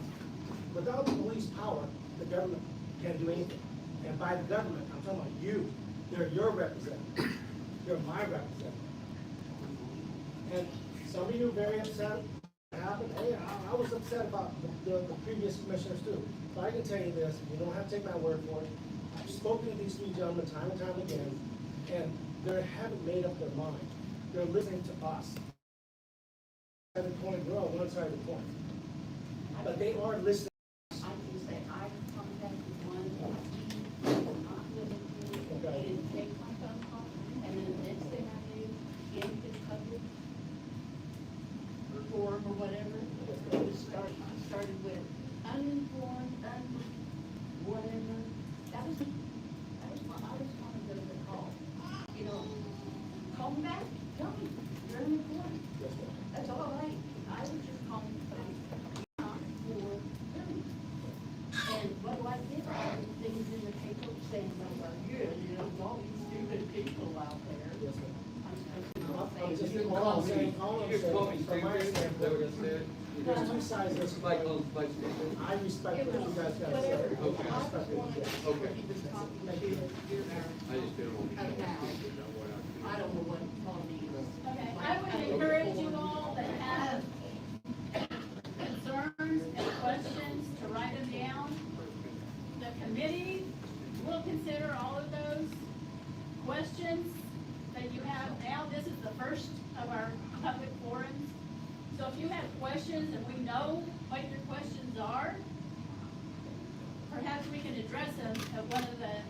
Without the police power, the government can't do anything. And by the government, I'm talking about you. They're your representative. You're my representative. And some of you are very upset it happened. Hey, I was upset about the previous commissioners too. But I can tell you this, you don't have to take my word for it. I've spoken to these three gentlemen time and time again, and they haven't made up their mind. They're listening to us. At the point, we're on one side of the coin. But they are listening. I can say I contacted one, and he will not listen to me, they didn't take my phone call, and then the next thing I knew, in his public forum or whatever, it started with uninformed, whatever. That was I was one of those that called, you know, call me back, tell me, you're uninformed. That's all I was just calling for not for them. And what do I get? Things in the paper saying about you know, all these stupid people out there. I'm just saying, all I'm saying, from my standpoint, there's two sides of this. I respect what you guys gotta say. I respect what you guys. Okay. He was talking about I don't know what Paul means. Okay, I would encourage you all that have concerns and questions to write them down. The committee will consider all of those questions that you have now. This is the first of our public forums. So if you have questions and we know what your questions are, perhaps we can address them at one of the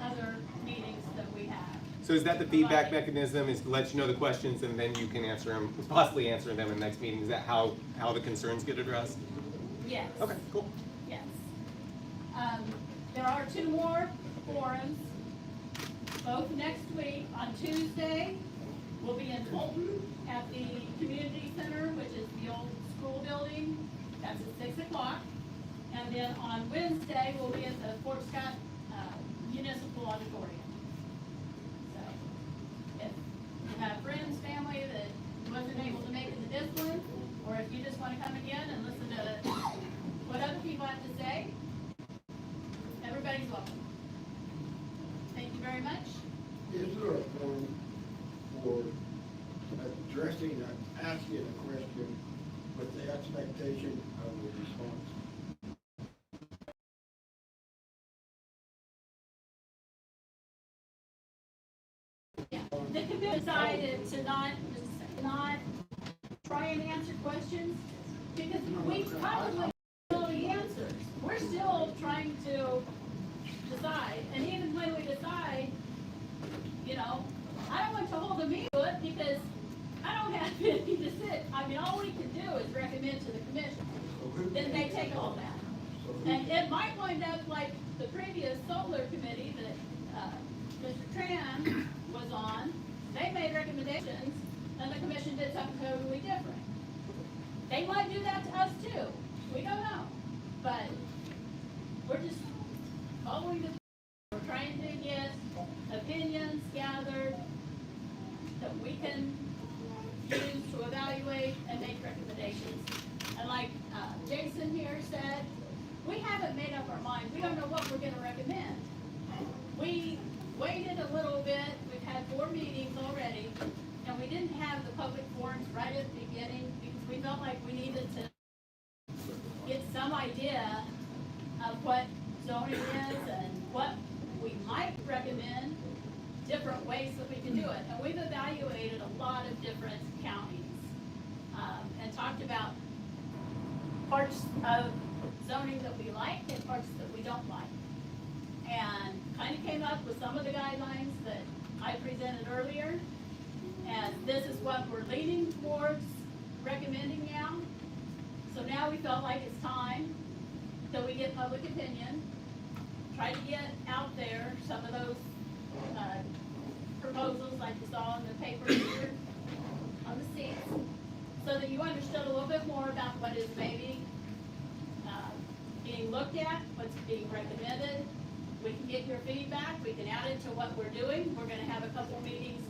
other meetings that we have. So is that the feedback mechanism, is to let you know the questions and then you can answer them, possibly answer them in the next meeting? Is that how the concerns get addressed? Yes. Okay, cool. Yes. There are 2 more forums, both next week. On Tuesday, we'll be in Fulton at the community center, which is the old school building. That's at 6 o'clock. And then on Wednesday, we'll be at the Fort Scott Municipal Auditorium. So, if you have friends, family that wasn't able to make it to this one, or if you just want to come again and listen to what other people have to say, everybody's welcome. Thank you very much. Is there a form for addressing, asking a question with the expectation of a response? Yeah, the committee decided to not try and answer questions because we probably don't know the answers. We're still trying to decide, and even when we decide, you know, I don't want to hold a meeting to it because I don't have anything to sit. I mean, all we can do is recommend to the commission. Then they take all that. And it might wind up like the previous solar committee that Mr. Tran was on. They made recommendations and the commission did something totally different. They might do that to us too. We don't know. But we're just following the, we're trying to get opinions gathered that we can use to evaluate and make recommendations. And like Jason here said, we haven't made up our mind. We don't know what we're gonna recommend. We waited a little bit. We've had 4 meetings already, and we didn't have the public forums right at the beginning because we felt like we needed to get some idea of what zoning is and what we might recommend, different ways that we can do it. And we've evaluated a lot of different counties and talked about parts of zoning that we like and parts that we don't like. And kind of came up with some of the guidelines that I presented earlier. And this is what we're leaning towards recommending now. So now we felt like it's time that we get public opinion, try to get out there some of those proposals like you saw in the paper here on the seats, so that you understood a little bit more about what is maybe being looked at, what's being recommended. We can get your feedback, we can add it to what we're doing. We're gonna have a couple meetings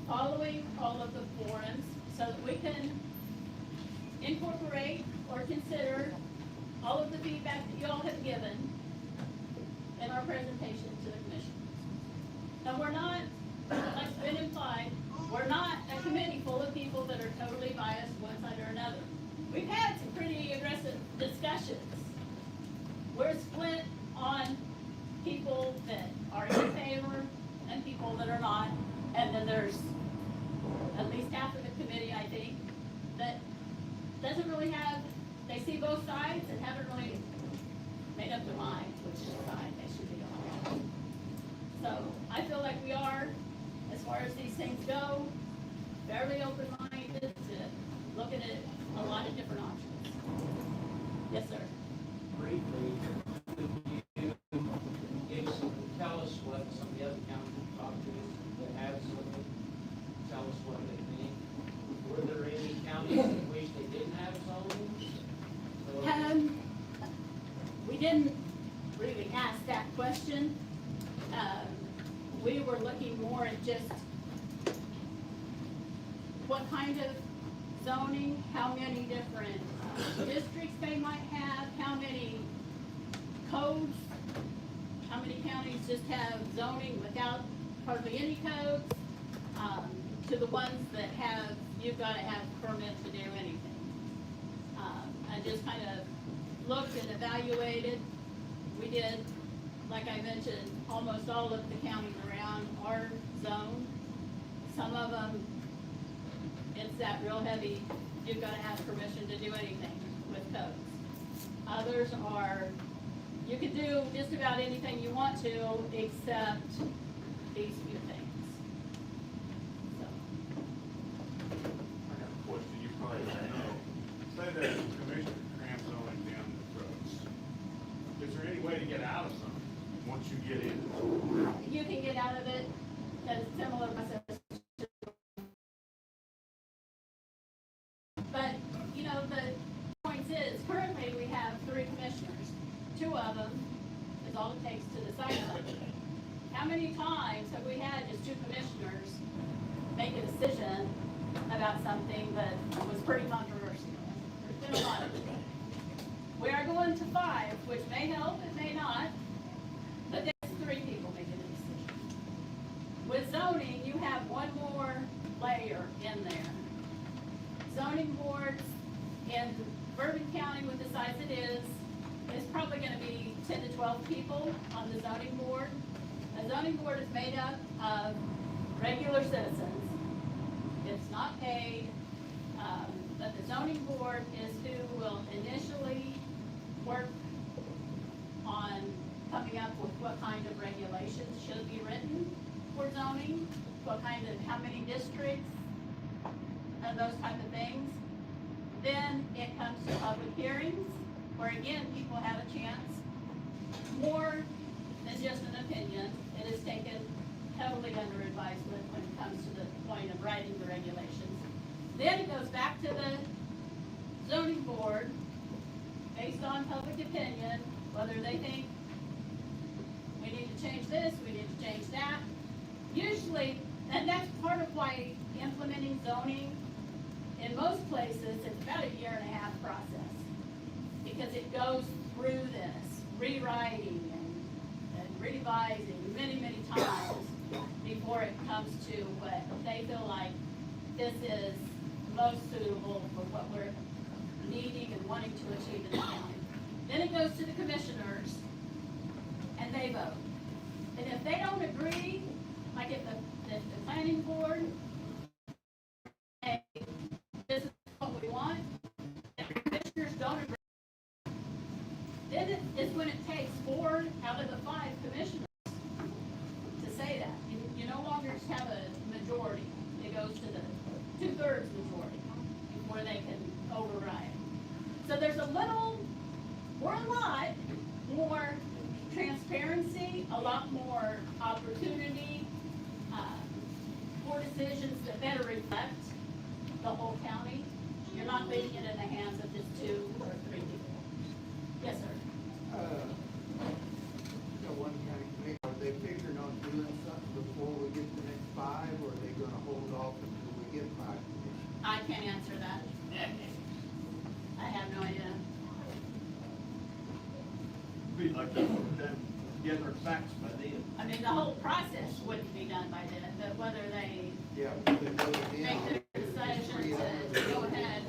following all of the forums so that we can incorporate or consider all of the feedback that you all have given in our presentation to the commission. Now we're not, like's been implied, we're not a committee full of people that are totally biased one side or another. We've had some pretty aggressive discussions. We're split on people or not. And then there's at least half of the committee, I think, that doesn't really have, they see both sides and haven't really made up their mind which side they should be on. So I feel like we are, as far as these things go, fairly open-minded to looking at a lot of different options. Yes, sir. Briefly, could you tell us what some of the other counties you talked to that have zoning, tell us what they think? Were there any counties in which they didn't have zoning? We didn't really ask that question. We were looking more at just what kind of zoning, how many different districts they might have, how many codes, how many counties just have zoning without hardly any codes, to the ones that have, you've got to have permits to do anything. I just kind of looked and evaluated. We did, like I mentioned, almost all of the counties around our zone. Some of them, it's that real heavy, you've got to have permission to do anything with codes. Others are, you can do just about anything you want to except these few things. So. I got a question you probably don't know. Say that the commissioner crams zoning down the throats. Is there any way to get out of something once you get in? You can get out of it as similar process. But, you know, the point is, currently we have 3 commissioners. 2 of them is all it takes to decide something. How many times have we had just 2 commissioners make a decision about something that was pretty controversial? There's been a lot of it. We are going to 5, which may help, it may not, but there's 3 people making a decision. With zoning, you have one more layer in there. Zoning boards in Bourbon County, with the size it is probably gonna be 10 to 12 people on the zoning board. A zoning board is made up of regular citizens. It's not paid, but the zoning board is who will initially work on coming up with what kind of regulations should be written for zoning, what kind of, how many districts, and those type of things. Then it comes to public hearings, where again, people have a chance, more than just an opinion. It is taken heavily under advisement when it comes to the point of writing the regulations. Then it goes back to the zoning board, based on public opinion, whether they think we need to change this, we need to change that. Usually, and that's part of why implementing zoning, in most places, it's about a 1.5-year process. Because it goes through this rewriting and revising many, many times before it comes to what they feel like this is most suitable for what we're needing and wanting to achieve in the county. Then it goes to the commissioners, and they vote. And if they don't agree, like if the planning board, hey, this is what we want, and the commissioners don't agree, then it is when it takes 4 out of the 5 commissioners to say that. You no longer just have a majority. It goes to the 2/3 majority before they can override. So there's a little, or a lot, more transparency, a lot more opportunity for decisions that better reflect the whole county. You're not leaving it in the hands of just 2 or 3 people. Yes, sir. One county commission, are they figuring on doing something before we get to the next 5, or are they gonna hold off until we get 5 commissioners? I can't answer that. I have no idea. Be like to put them together facts by then. I mean, the whole process wouldn't be done by then, but whether they Yeah, they voted in make on their it. decision to go ahead,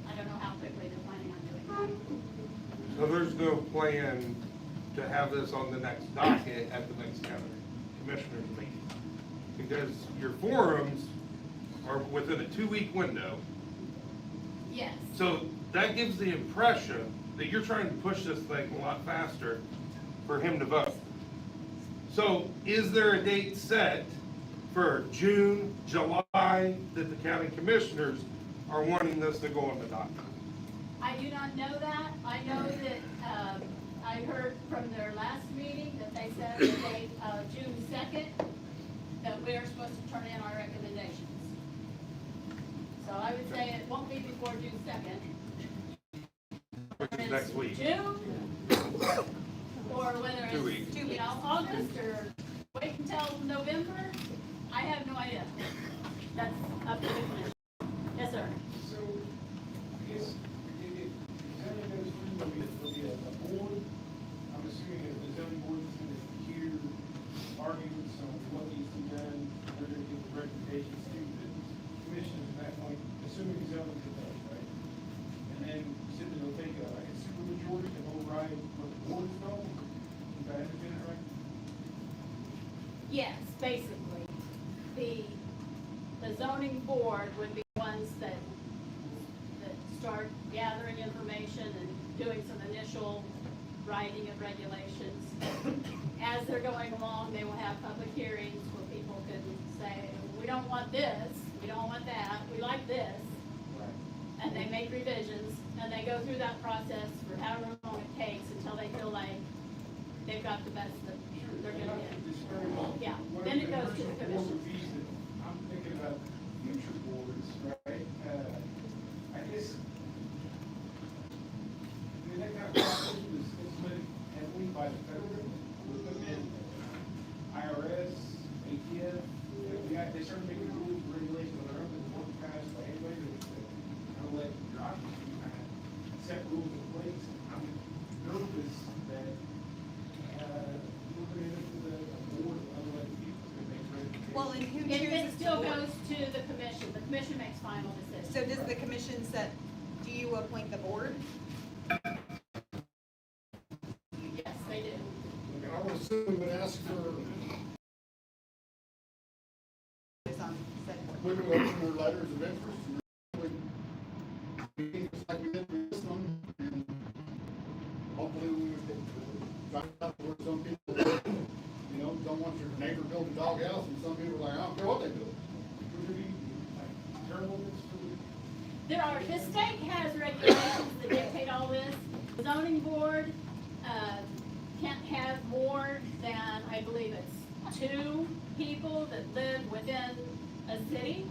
I don't know how quickly they're planning on doing that. So there's no plan to have this on the next docket at the next county commissioners meeting? because your forums are within a 2-week window. Yes. So that gives the impression that you're trying to push this thing a lot faster for him to vote. So is there a date set for June, July, that the county commissioners are wanting this to go on the docket? I do not know that. I know that, I heard from their last meeting that they said that they, June 2nd, that we are supposed to turn in our recommendations. So I would say it won't be before June 2nd. Which is next week. June, or whether 2 it's, weeks. you know, August, or wait until November, I have no idea. That's up to the commission. Yes, sir. So, I guess, if zoning goes through, there'll be a board, I'm assuming that the zoning board is gonna hear arguments on what needs to be done, they're gonna give the recommendations to the commission at that point, assuming zoning is done, right? And then, simply they'll take a super majority to override what the board is told, if I understand it right? Yes, basically. The zoning board would be ones that start gathering information and doing some initial writing of regulations. As they're going along, they will have public hearings where people can say, we don't want this, we don't want that, we like this. And they make revisions, and they go through that process for however long it takes until they feel like they've got the best that they're gonna get. Yeah, then it goes to the commission. I'm thinking about future boards, right? I guess, I mean, that kind of process was implemented heavily by the federal government. We're putting in IRS, ATF, they started making rules and regulations on their own that weren't passed by anybody that kind of let bureaucracy kind of set rules in place. I'm nervous that, we're going to end up with a board of unelected people that make recommendations. Well, and who It chooses still the board? goes to the commission. The commission makes final decisions. So does the commission set, do you appoint the board? Yes, they do. I would assume we would ask for, Is on said board. we would open their letters of interest. Just like we did with this one, and hopefully we would find out where some people, you know, don't want your neighbor building a doghouse, and some people are like, I don't care what they build. Would there be like term limits for There are, the state has regulations that dictate all this. The zoning board, can't have more than, I believe it's 2 people that live within a city.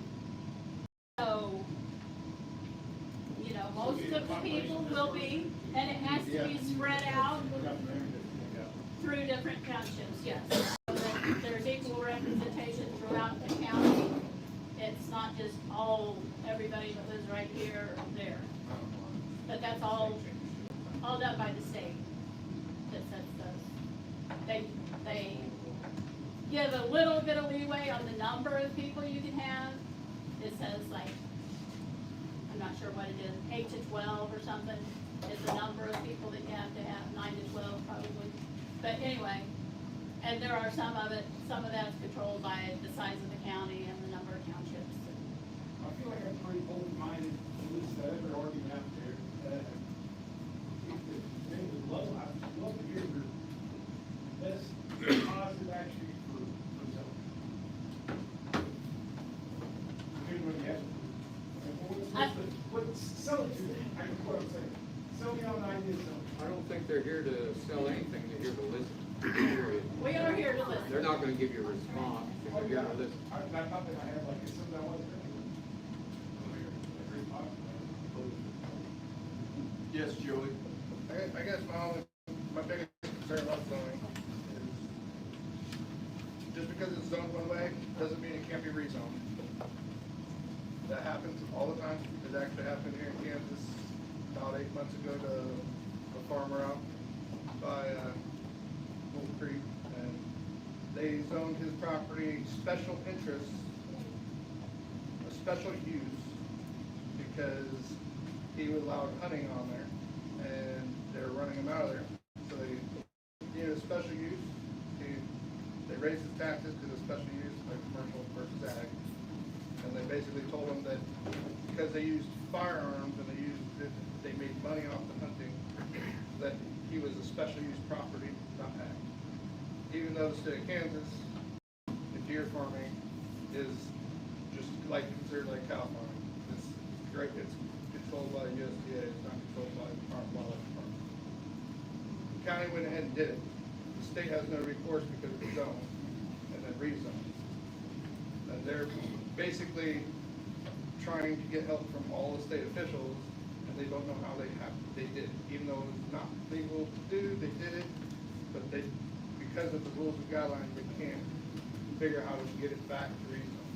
So, you know, most of the people will be, and it has to be spread out through different townships, yes. So that there's equal representation throughout the county. It's not just everybody that lives right here or there. But that's all done by the state that sets those. They give a little bit of leeway on the number of people you can have. It says like, I'm not sure what it is, 8 to 12 or something is the number of people that you have to have, 9 to 12 probably. But anyway, and there are some of that's controlled by the size of the county and the number of townships. I feel like I'm pretty open-minded to this, every argument out there. If the thing was low, I'd love to hear your best positive attribute for zoning. Depending on the attribute. Sell it to me, I can what I'm saying. Sell me on ideas, I don't think they're here to sell anything, they're here to listen, period. We are here to listen. They're not gonna give you a response, they're here to listen. I thought that I had like something I wasn't thinking. Very positive. Yes, Joey. I guess my biggest concern about zoning is just because it's zoned one way, doesn't mean it can't be rezoned. That happens all the time. It actually happened here in Kansas about 8 months ago to a farmer out by Wolf Creek, and they zoned his property special interest, a special use, because he allowed hunting on there, and they were running him out of there. So they needed a special use. They raised his taxes because of special use, like commercial versus ag. And they basically told him that because they used firearms and they made money off the hunting, that he was a special use property, not ag. Even though the state of Kansas, the deer farming is just like considered like cow farming. It's great, it's controlled by the USDA, it's not controlled by the Department of Wildlife Department. The county went ahead and did it. The state has no recourse because it's zoned and then rezoned. And they're basically trying to get help from all the state officials, and they don't know how they did it. Even though it's not legal to do, they did it, but because of the rules and guidelines, they can't figure out how to get it back to rezone.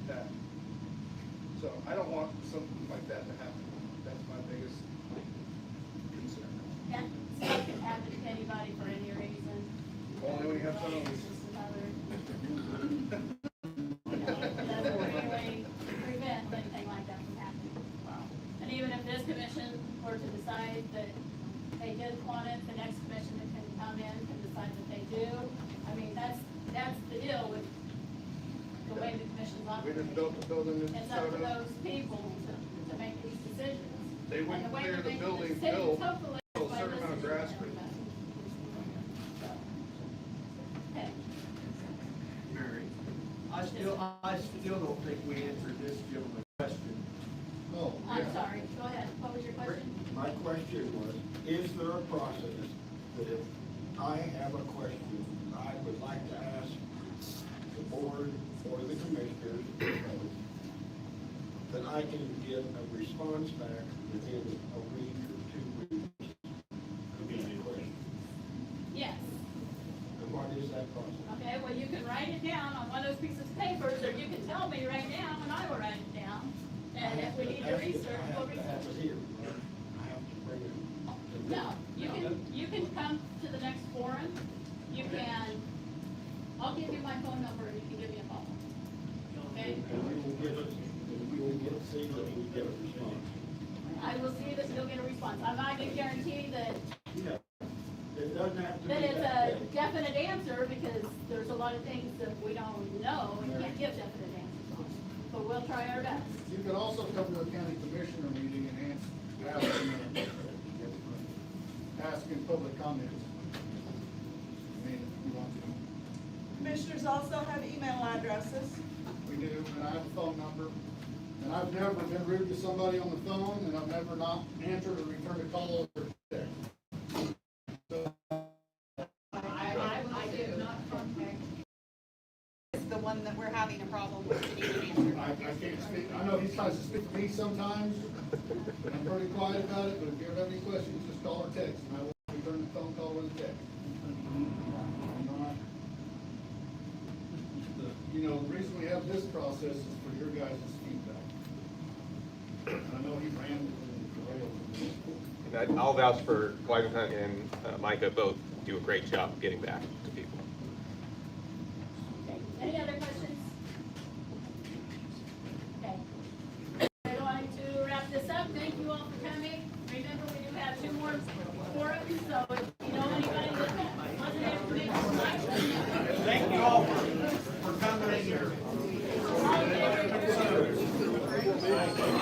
That. So I don't want something like that to happen. That's my biggest concern. And stuff can happen to anybody for any reason. Only when you have It's someone. just another, doesn't really prevent anything like that from happening. And even if this commission were to decide that they did want it, the next commission that can come in can decide that they do. I mean, that's the deal with the way the commission's We operating. just built the building in It's up to Minnesota. those people to make these decisions. They And wouldn't the way clear they're the making building decisions, built hopefully, a by certain amount of listening to grass. everybody. Okay. Mary, I still don't think we answered this gentleman's question. Oh, I'm sorry, go ahead, what was your question? My question was, is there a process that if I have a question, I would like to ask the board or the commissioners, that I can get a response back within a week or 2 weeks? Yes. And what is that process? Okay, well, you can write it down on one of those pieces of paper, or you can tell me right now, and I will write it down. And if we need to research, we'll I have to have research. it here. I have to bring it to No, you can come to the next forum, you can, I'll give you my phone number, and you can give me a call. Okay? And we will get it, see that we get a response. I will see that you'll get a response. I'm not gonna guarantee that Yeah. It doesn't have to be that it's that a big. definite answer, because there's a lot of things that we don't know and can't give definite answers on. But we'll try our best. You can also come to a county commissioner meeting and ask in public comments. I mean, if you want to. Commissioners also have email addresses. We do, and I have a phone number. And I've never been rude to somebody on the phone, and I've never not answered or returned a call or text. I do not contact. It's the one that we're having a problem with getting an answer. I can't speak, I know he tries to speak to me sometimes, and I'm pretty quiet about it, but if you ever have any questions, just call or text, and I will return the phone call with a text. You know, the reason we have this process is for your guys' feedback. I know he ran the rails. And I'll vouch for Hunt and Micah both do a great job of getting back to people. Okay. Any other questions? Okay. I'm going to wrap this up. Thank you all for coming. Remember, we do have 2 more forums, so if you know anybody that wasn't able to make it tonight, let me know. Thank you all for coming in here.